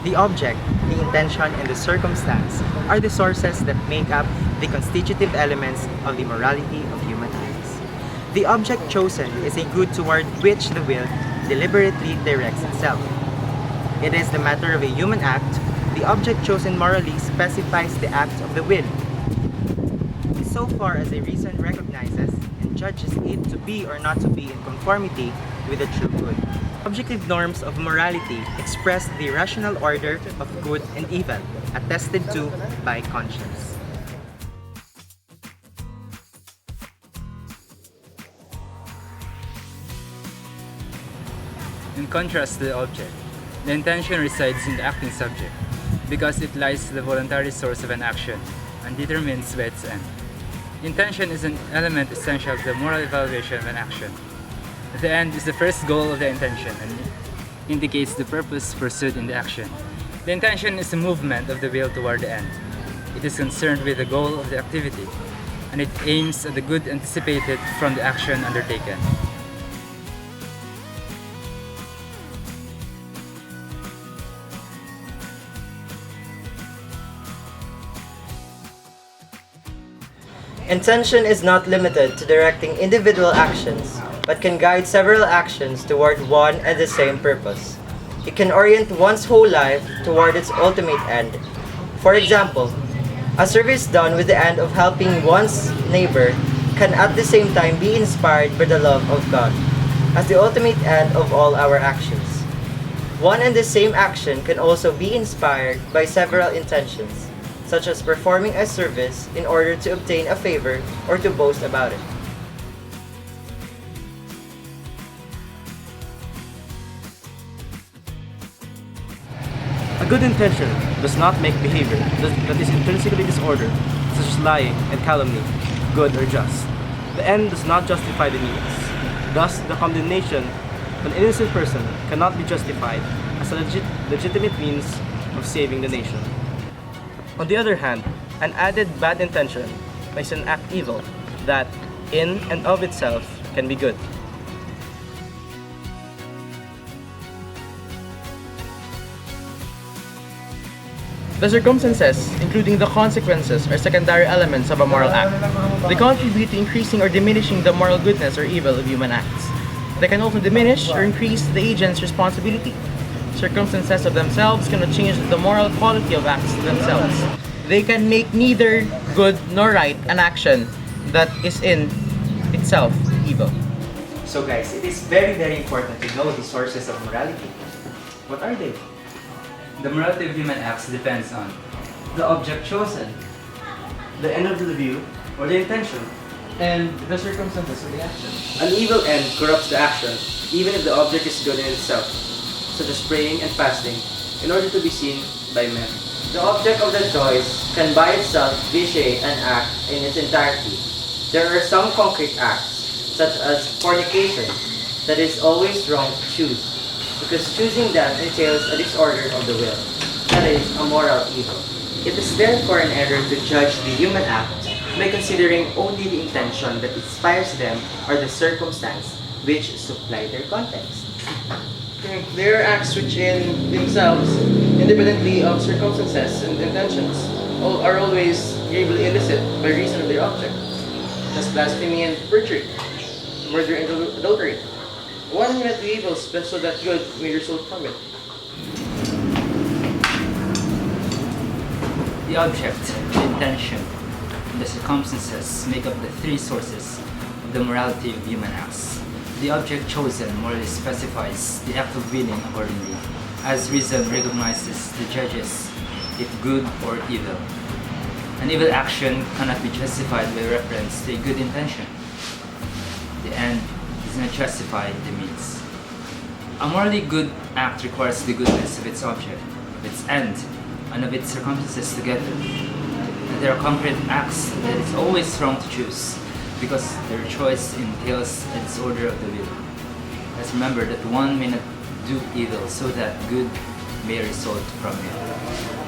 The object, the intention, and the circumstance are the sources that make up the constitutive elements of the morality of human acts. The object chosen is a good toward which the will deliberately directs itself. It is the matter of a human act. The object chosen morally specifies the act of the will, so far as a reason recognizes and judges it to be or not to be in conformity with the true good. Objective norms of morality express the rational order of good and evil, attested to by conscience. In contrast to the object, the intention resides in the acting subject, because it lies the voluntary source of an action and determines by its end. Intention is an element essential to the moral evaluation of an action. The end is the first goal of the intention and indicates the purpose pursued in the action. The intention is the movement of the will toward the end. It is concerned with the goal of the activity, and it aims at the good anticipated from the action undertaken. Intention is not limited to directing individual actions, but can guide several actions toward one and the same purpose. It can orient one's whole life toward its ultimate end. For example, a service done with the end of helping one's neighbor can at the same time be inspired by the love of God as the ultimate end of all our actions. One and the same action can also be inspired by several intentions, such as performing a service in order to obtain a favor or to boast about it. A good intention does not make behavior that is intrinsically disordered, such as lying and calumny, good or just. The end does not justify the means. Thus, the condemnation of an innocent person cannot be justified as a legitimate means of saving the nation. On the other hand, an added bad intention makes an act evil that, in and of itself, can be good. The circumstances, including the consequences, are secondary elements of a moral act. They contribute to increasing or diminishing the moral goodness or evil of human acts. They can also diminish or increase the agent's responsibility. Circumstances of themselves cannot change the moral quality of acts themselves. They can make neither good nor right an action that is in itself evil. So guys, it is very important to know the sources of morality. What are they? The morality of human acts depends on The object chosen, The end of the view or the intention. And the circumstances of the action. An evil end corrupts the action, even if the object is good in itself, such as praying and fasting, in order to be seen by men. the object of the choice can by itself vitiate an act in its entirety. There are some concrete acts, such as fornication, that is always wrong to choose, because choosing them entails a disorder of the will, that is, a moral evil. It is therefore an error to judge the human act by considering only the intention that inspires them or the circumstance which supply their context. There are acts which in themselves, independently of circumstances and intentions, are always gravely illicit by reason of their object, as blasphemy and perjury, murder and adultery. One meant the evil so that good may result from it. the object, the intention, and the circumstances make up the three sources of the morality of human acts. The object chosen morally specifies the act of willing accordingly, as reason recognizes the judges if good or evil. An evil action cannot be justified by reference to a good intention. The end does not justify the means. A morally good act requires the goodness of its object, of its end, and of its circumstances together. And there are concrete acts that it's always wrong to choose, because their choice entails a disorder of the will. Let's remember that one may not do evil so that good may result from it.